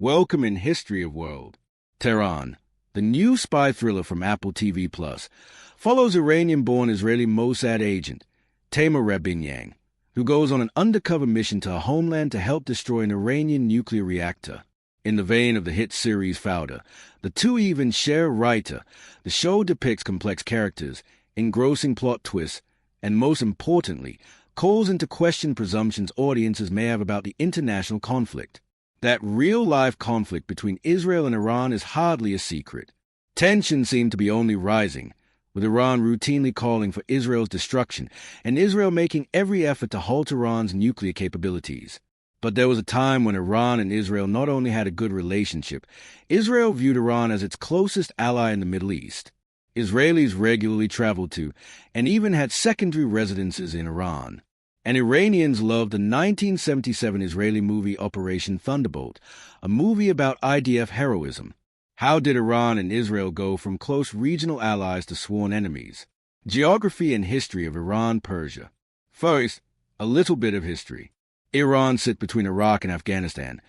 Welcome in History of World. Tehran, the new spy thriller from Apple TV+, follows Iranian-born Israeli Mossad agent Tamer Rabinyang, who goes on an undercover mission to her homeland to help destroy an Iranian nuclear reactor. In the vein of the hit series Fauda, the two even share a writer. The show depicts complex characters, engrossing plot twists, and most importantly, calls into question presumptions audiences may have about the international conflict. That real-life conflict between Israel and Iran is hardly a secret. Tensions seem to be only rising, with Iran routinely calling for Israel's destruction and Israel making every effort to halt Iran's nuclear capabilities. But there was a time when Iran and Israel not only had a good relationship, Israel viewed Iran as its closest ally in the Middle East. Israelis regularly traveled to and even had secondary residences in Iran. And Iranians loved the 1977 Israeli movie Operation Thunderbolt, a movie about IDF heroism. How did Iran and Israel go from close regional allies to sworn enemies? Geography and history of Iran-Persia. First, a little bit of history. Iran sits between Iraq and Afghanistan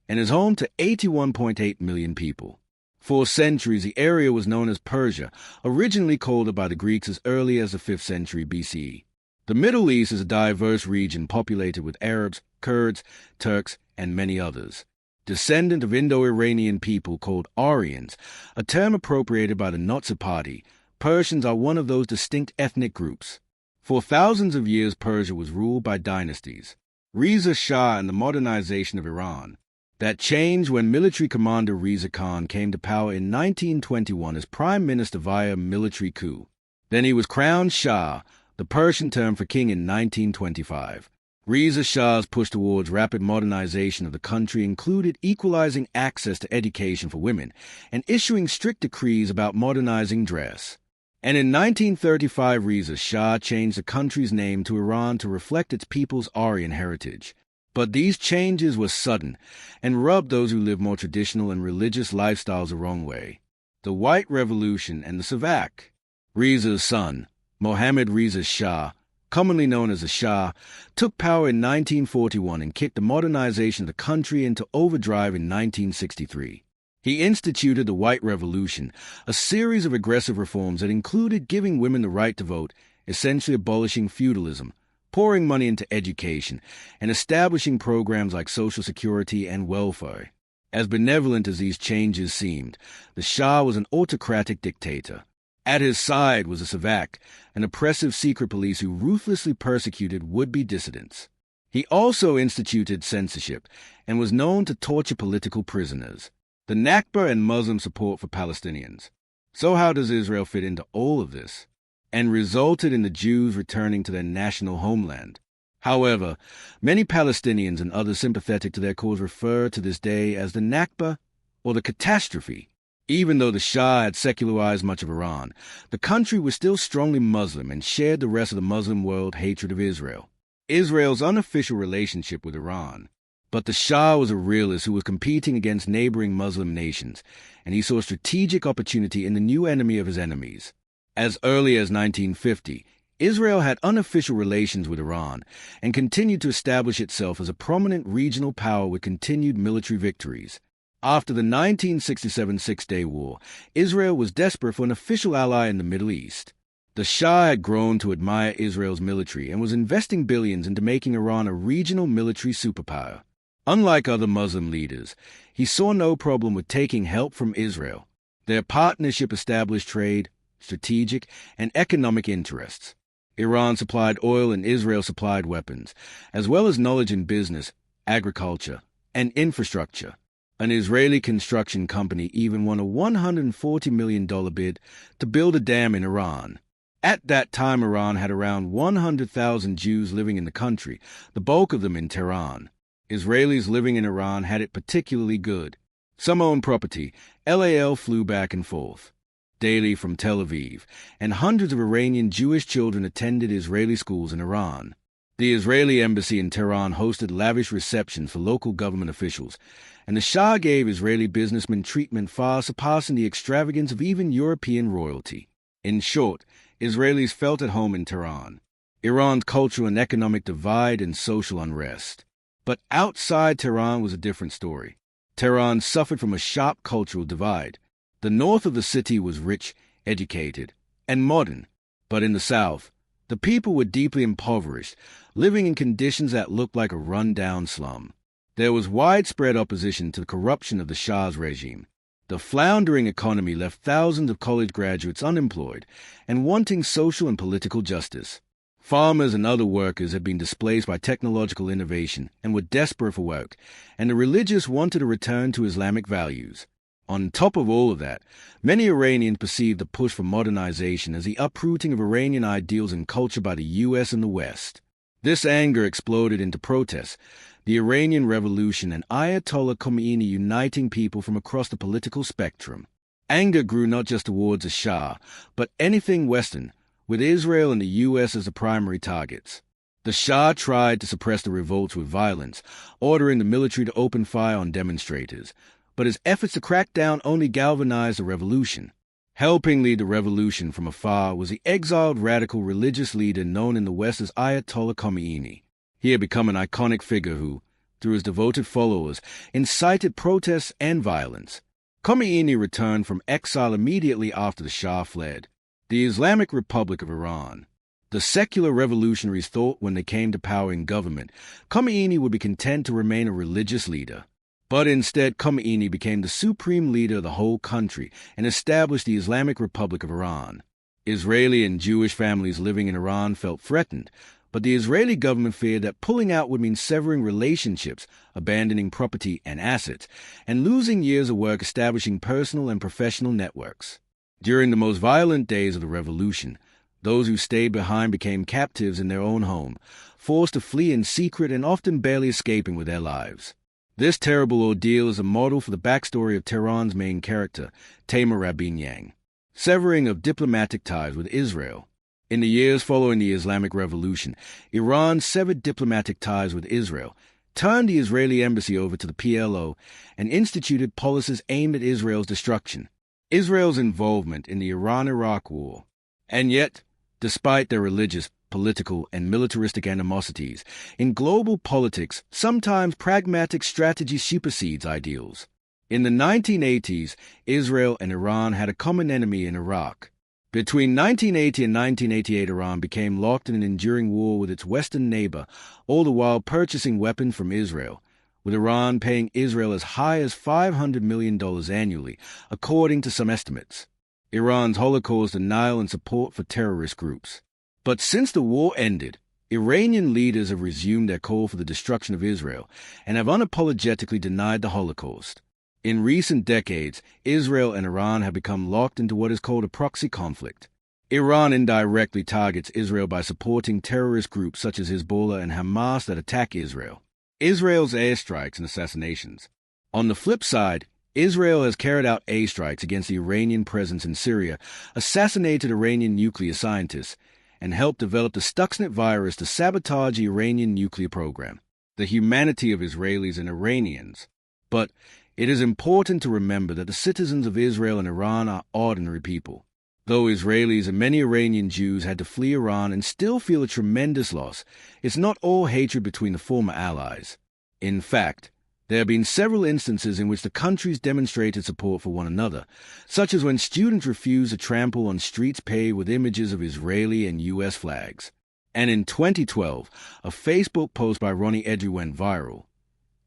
and is home to 81.8 million people. For centuries, the area was known as Persia, originally called it by the Greeks as early as the 5th century BCE. The Middle East is a diverse region populated with Arabs, Kurds, Turks, and many others. Descendant of Indo-Iranian people called Aryans, a term appropriated by the Nazi Party, Persians are one of those distinct ethnic groups. For thousands of years, Persia was ruled by dynasties. Reza Shah and the modernization of Iran. That changed when military commander Reza Khan came to power in 1921 as prime minister via military coup. Then he was crowned Shah, the Persian term for king, in 1925. Reza Shah's push towards rapid modernization of the country included equalizing access to education for women and issuing strict decrees about modernizing dress. And in 1935, Reza Shah changed the country's name to Iran to reflect its people's Aryan heritage. But these changes were sudden and rubbed those who lived more traditional and religious lifestyles the wrong way. The White Revolution and the Savak. Reza's son, Mohammad Reza Shah, commonly known as the Shah, took power in 1941 and kicked the modernization of the country into overdrive in 1963. He instituted the White Revolution, a series of aggressive reforms that included giving women the right to vote, essentially abolishing feudalism, pouring money into education, and establishing programs like Social Security and welfare. As benevolent as these changes seemed, the Shah was an autocratic dictator. At his side was the Savak, an oppressive secret police who ruthlessly persecuted would-be dissidents. He also instituted censorship and was known to torture political prisoners. The Nakba and Muslim support for Palestinians. So how does Israel fit into all of this? And resulted in the Jews returning to their national homeland. However, many Palestinians and others sympathetic to their cause refer to this day as the Nakba or the catastrophe. Even though the Shah had secularized much of Iran, the country was still strongly Muslim and shared the rest of the Muslim world hatred of Israel. Israel's unofficial relationship with Iran. But the Shah was a realist who was competing against neighboring Muslim nations, and he saw strategic opportunity in the new enemy of his enemies. As early as 1950, Israel had unofficial relations with Iran and continued to establish itself as a prominent regional power with continued military victories. After the 1967 Six-Day War, Israel was desperate for an official ally in the Middle East. The Shah had grown to admire Israel's military and was investing billions into making Iran a regional military superpower. Unlike other Muslim leaders, he saw no problem with taking help from Israel. Their partnership established trade, strategic, and economic interests. Iran supplied oil and Israel supplied weapons, as well as knowledge in business, agriculture, and infrastructure. An Israeli construction company even won a $140 million bid to build a dam in Iran. At that time, Iran had around 100,000 Jews living in the country, the bulk of them in Tehran. Israelis living in Iran had it particularly good. Some owned property. LAL flew back and forth daily from Tel Aviv, and hundreds of Iranian Jewish children attended Israeli schools in Iran. The Israeli embassy in Tehran hosted lavish receptions for local government officials, and the Shah gave Israeli businessmen treatment far surpassing the extravagance of even European royalty. In short, Israelis felt at home in Tehran. Iran's cultural and economic divide and social unrest. But outside Tehran was a different story. Tehran suffered from a sharp cultural divide. The north of the city was rich, educated, and modern, but in the south, the people were deeply impoverished, living in conditions that looked like a run-down slum. There was widespread opposition to the corruption of the Shah's regime. The floundering economy left thousands of college graduates unemployed and wanting social and political justice. Farmers and other workers had been displaced by technological innovation and were desperate for work, and the religious wanted a return to Islamic values. On top of all of that, many Iranians perceived the push for modernization as the uprooting of Iranian ideals and culture by the U.S. and the West. This anger exploded into protests, the Iranian Revolution and Ayatollah Khomeini uniting people from across the political spectrum. Anger grew not just towards the Shah, but anything Western, with Israel and the U.S. as the primary targets. The Shah tried to suppress the revolts with violence, ordering the military to open fire on demonstrators, but his efforts to crack down only galvanized the revolution. Helping lead the revolution from afar was the exiled radical religious leader known in the West as Ayatollah Khomeini. He had become an iconic figure who, through his devoted followers, incited protests and violence. Khomeini returned from exile immediately after the Shah fled. The Islamic Republic of Iran. The secular revolutionaries thought when they came to power in government, Khomeini would be content to remain a religious leader. But instead, Khomeini became the supreme leader of the whole country and established the Islamic Republic of Iran. Israeli and Jewish families living in Iran felt threatened, but the Israeli government feared that pulling out would mean severing relationships, abandoning property and assets, and losing years of work establishing personal and professional networks. During the most violent days of the revolution, those who stayed behind became captives in their own home, forced to flee in secret and often barely escaping with their lives. This terrible ordeal is a model for the backstory of Tehran's main character, Tamer Rabinyang, severing of diplomatic ties with Israel. In the years following the Islamic Revolution, Iran severed diplomatic ties with Israel, turned the Israeli embassy over to the PLO, and instituted policies aimed at Israel's destruction. Israel's involvement in the Iran-Iraq War. And yet, despite their religious, political, and militaristic animosities, in global politics, sometimes pragmatic strategy supersedes ideals. In the 1980s, Israel and Iran had a common enemy in Iraq. Between 1980 and 1988, Iran became locked in an enduring war with its western neighbor, all the while purchasing weapons from Israel, with Iran paying Israel as high as $500 million annually, according to some estimates. Iran's Holocaust denial and support for terrorist groups. But since the war ended, Iranian leaders have resumed their call for the destruction of Israel and have unapologetically denied the Holocaust. In recent decades, Israel and Iran have become locked into what is called a proxy conflict. Iran indirectly targets Israel by supporting terrorist groups such as Hezbollah and Hamas that attack Israel. Israel's airstrikes and assassinations. On the flip side, Israel has carried out airstrikes against the Iranian presence in Syria, assassinated Iranian nuclear scientists, and helped develop the Stuxnet virus to sabotage the Iranian nuclear program. The humanity of Israelis and Iranians. But it is important to remember that the citizens of Israel and Iran are ordinary people. Though Israelis and many Iranian Jews had to flee Iran and still feel a tremendous loss, it's not all hatred between the former allies. In fact, there have been several instances in which the countries demonstrated support for one another, such as when students refused to trample on streets paved with images of Israeli and U.S. flags. And in 2012, a Facebook post by Ronnie Edry went viral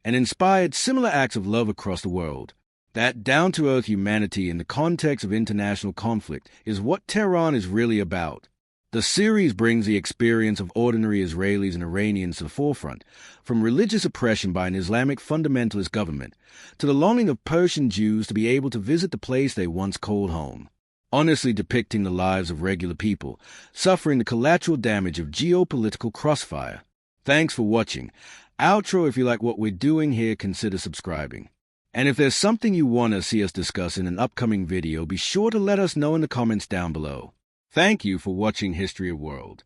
and inspired similar acts of love across the world. That down-to-earth humanity in the context of international conflict is what Tehran is really about. The series brings the experience of ordinary Israelis and Iranians to the forefront, from religious oppression by an Islamic fundamentalist government to the longing of Persian Jews to be able to visit the place they once called home, honestly depicting the lives of regular people, suffering the collateral damage of geopolitical crossfire. Thanks for watching. Outro: if you like what we're doing here, consider subscribing. And if there's something you want to see us discuss in an upcoming video, be sure to let us know in the comments down below. Thank you for watching History of World.